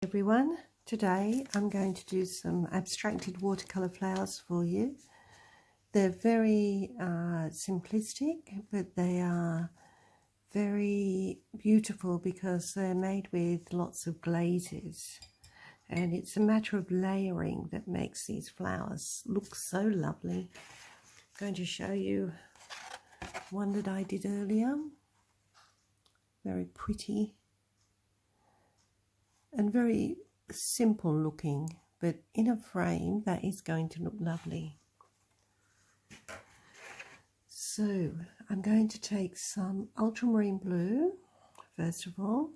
Everyone, today I'm going to do some abstracted watercolour flowers for you. They're very simplistic, but they are very beautiful because they're made with lots of glazes, and it's a matter of layering that makes these flowers look so lovely. I'm going to show you one that I did earlier, very pretty and very simple looking, but in a frame that is going to look lovely. So I'm going to take some ultramarine blue first of all,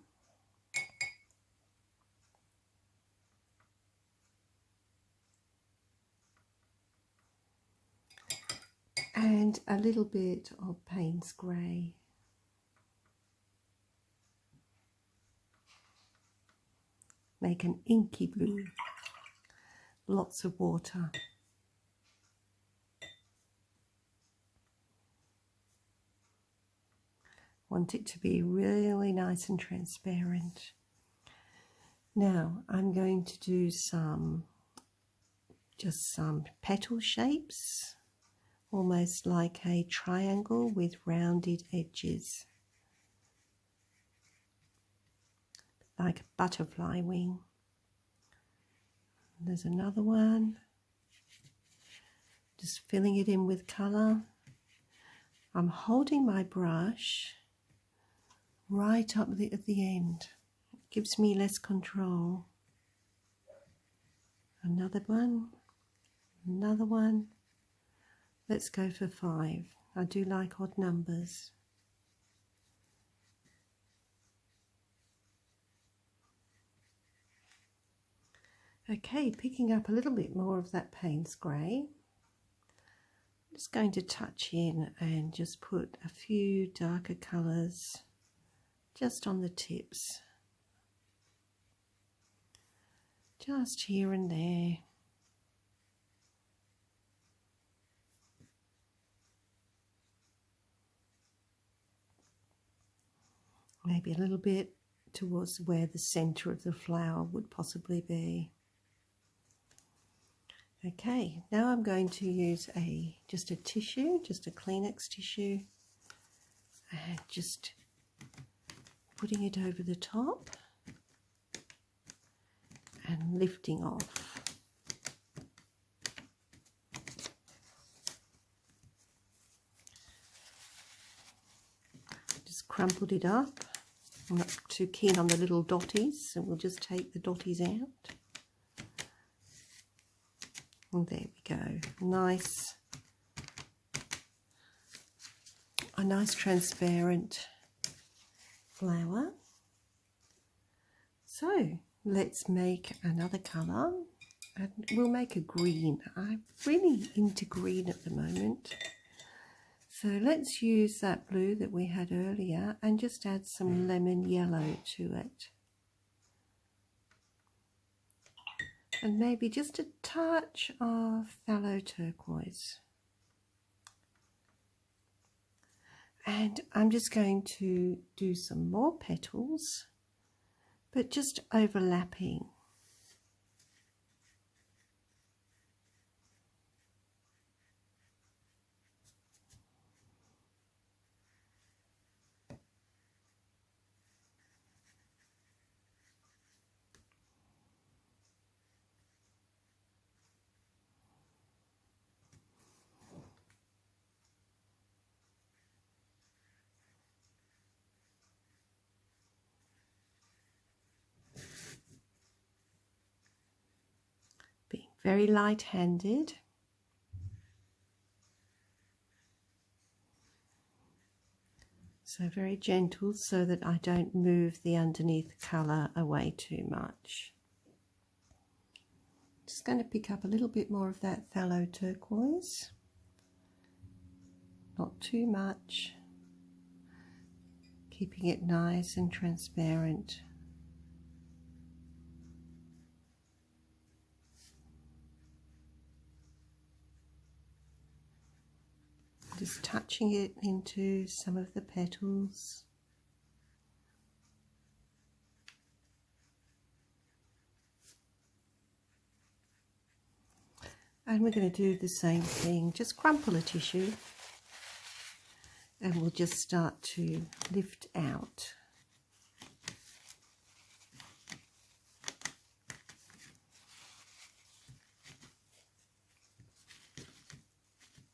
and a little bit of Payne's grey. Make an inky blue, lots of water. Want it to be really nice and transparent. Now I'm going to do just some petal shapes, almost like a triangle with rounded edges, like a butterfly wing. There's another one, just filling it in with colour. I'm holding my brush right up at the end. It gives me less control. Another one, another one. Let's go for 5. I do like odd numbers. Okay, picking up a little bit more of that Payne's grey. I'm just going to touch in and just put a few darker colours just on the tips, just here and there. Maybe a little bit towards where the centre of the flower would possibly be. Okay, now I'm going to use just a tissue, just a Kleenex tissue, and just putting it over the top and lifting off. Just crumpled it up. I'm not too keen on the little dotties, so we'll just take the dotties out. And there we go. A nice transparent flower. So let's make another colour, and we'll make a green. I'm really into green at the moment. So let's use that blue that we had earlier and just add some lemon yellow to it. And maybe just a touch of phthalo turquoise. And I'm just going to do some more petals, but just overlapping. Being very light-handed. So very gentle so that I don't move the underneath colour away too much. Just going to pick up a little bit more of that phthalo turquoise. Not too much. Keeping it nice and transparent. Just touching it into some of the petals. And we're going to do the same thing, just crumple a tissue and we'll just start to lift out.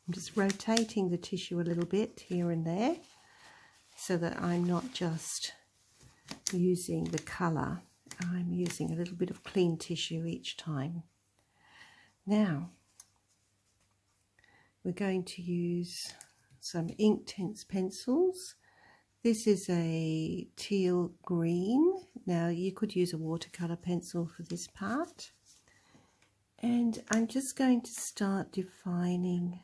I'm just rotating the tissue a little bit here and there so that I'm not just using the colour, I'm using a little bit of clean tissue each time. Now we're going to use some Inktense pencils. This is a teal green. Now you could use a watercolour pencil for this part. And I'm just going to start defining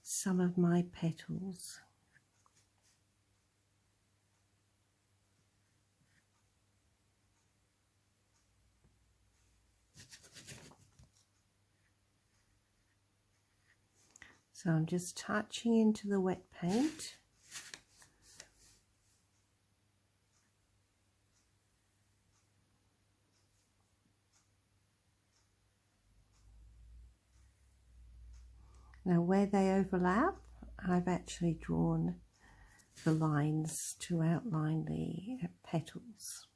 some of my petals. So I'm just touching into the wet paint. Now where they overlap, I've actually drawn the lines to outline the petals.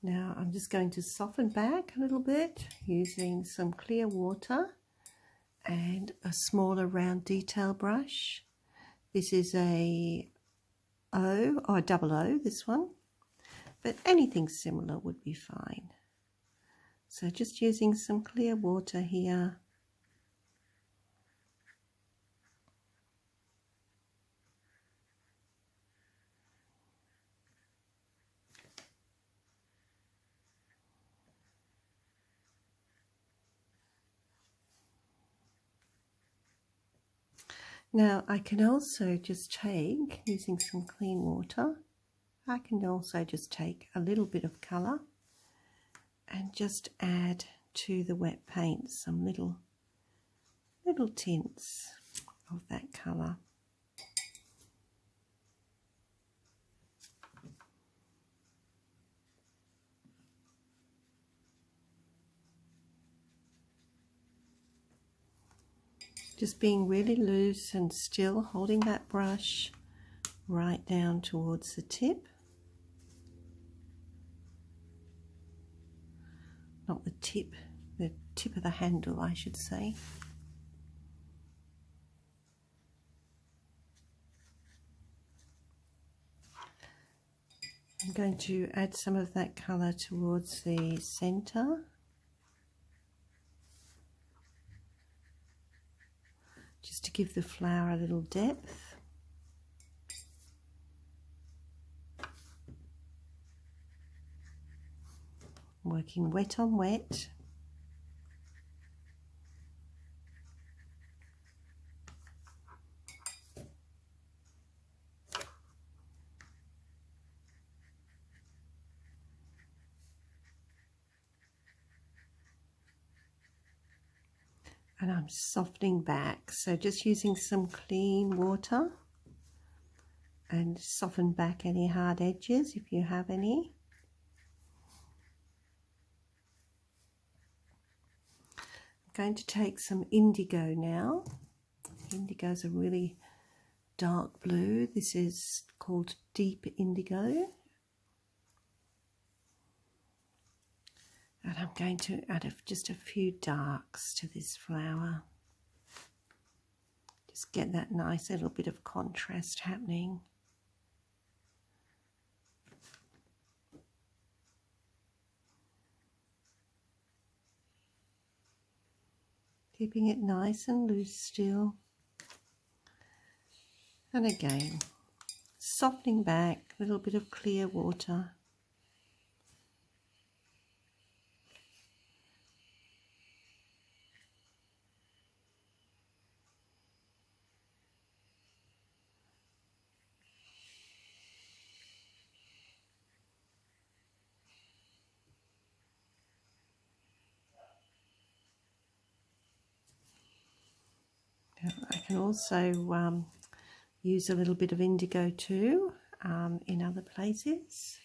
Now I'm just going to soften back a little bit using some clear water and a smaller round detail brush. This is a O or a double O, this one, but anything similar would be fine. So just using some clear water here. Now I can also just take, using some clean water, I can also just take a little bit of colour and just add to the wet paint some little tints of that colour. Just being really loose and still, holding that brush right down towards the tip. Not the tip of the handle, I should say. I'm going to add some of that colour towards the centre. Just to give the flower a little depth. Working wet on wet. And I'm softening back, so just using some clean water and soften back any hard edges if you have any. I'm going to take some indigo now. Indigo is a really dark blue. This is called deep indigo. And I'm going to add just a few darks to this flower. Just get that nice little bit of contrast happening. Keeping it nice and loose still. And again, softening back, a little bit of clear water. I can also use a little bit of indigo too in other places.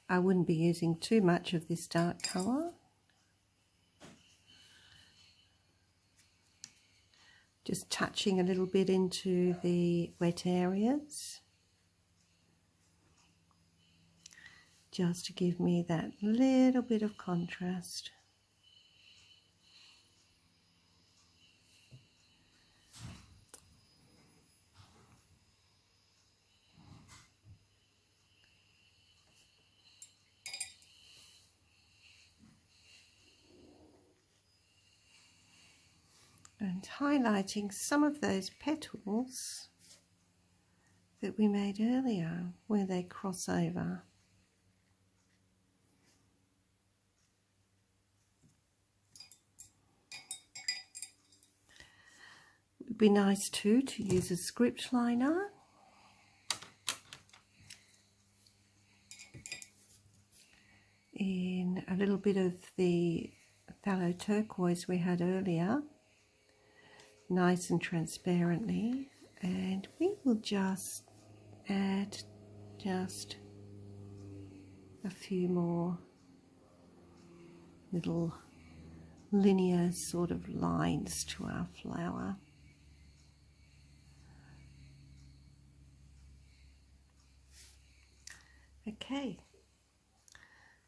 I wouldn't be using too much of this dark colour. Just touching a little bit into the wet areas, just to give me that little bit of contrast. And highlighting some of those petals that we made earlier where they cross over. It would be nice too to use a script liner. In a little bit of the phthalo turquoise we had earlier, nice and transparently, and we will just add just a few more little linear sort of lines to our flower. Okay,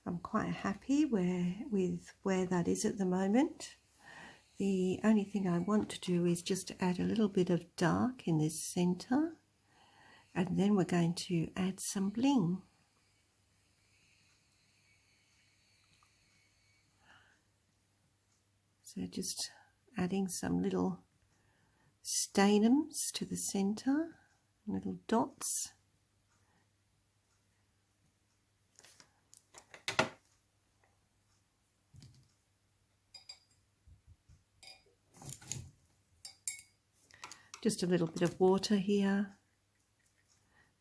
I'm quite happy with where that is at the moment. The only thing I want to do is just to add a little bit of dark in this centre, and then we're going to add some bling. So just adding some little stanums to the centre, little dots. Just a little bit of water here,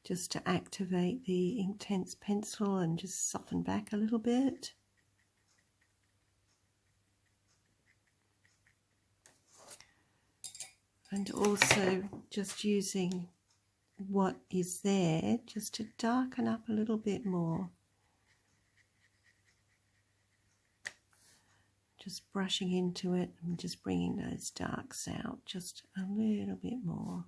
just to activate the Inktense pencil and just soften back a little bit. And also just using what is there just to darken up a little bit more. Just brushing into it and just bringing those darks out just a little bit more.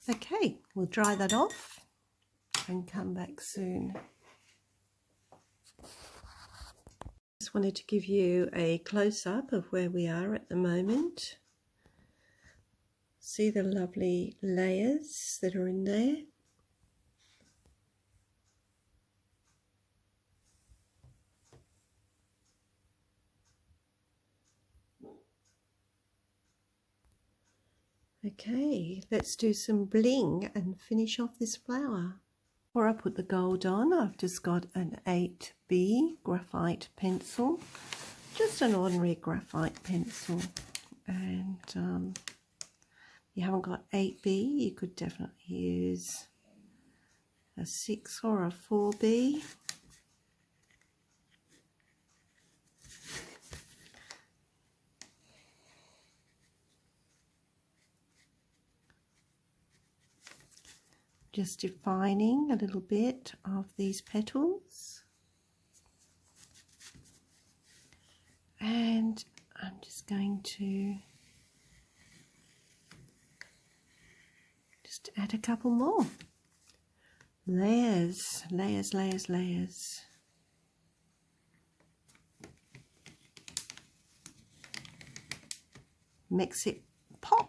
Okay, we'll dry that off and come back soon. Just wanted to give you a close-up of where we are at the moment. See the lovely layers that are in there? Okay, let's do some bling and finish off this flower. Before I put the gold on, I've just got an 8B graphite pencil, just an ordinary graphite pencil, and you haven't got 8B, you could definitely use a 6 or a 4B. Just defining a little bit of these petals. And I'm just going to just add a couple more. Layers, layers, layers, layers. Makes it pop.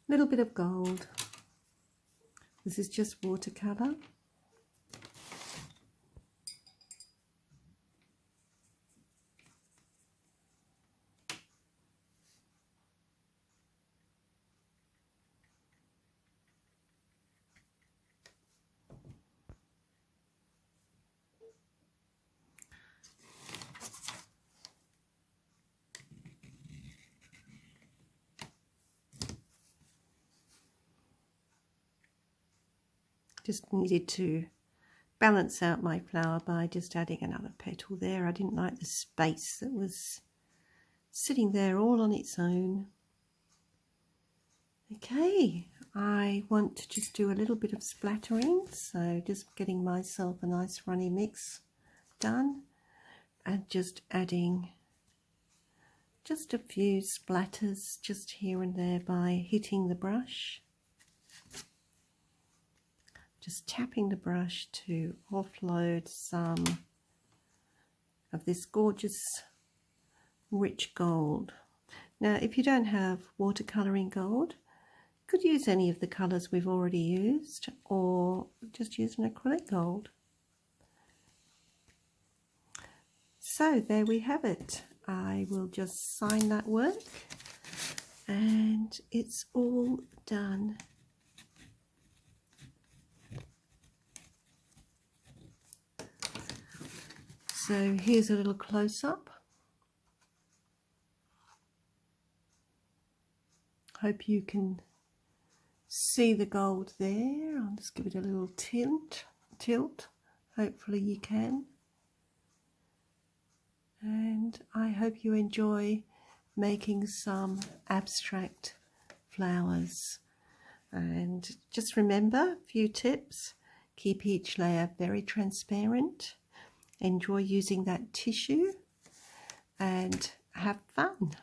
Little bit of gold. This is just watercolour. just needed to balance out my flower by just adding another petal there. I didn't like the space that was sitting there all on its own. Okay, I want to just do a little bit of splattering, so just getting myself a nice runny mix done and just adding just a few splatters just here and there by hitting the brush. Just tapping the brush to offload some of this gorgeous rich gold. Now, if you don't have watercolouring gold, you could use any of the colours we've already used, or just use an acrylic gold. So there we have it. I will just sign that work and it's all done. So here's a little close-up. Hope you can see the gold there. I'll just give it a little tilt. Hopefully you can. And I hope you enjoy making some abstract flowers. And just remember, a few tips: keep each layer very transparent, enjoy using that tissue, and have fun.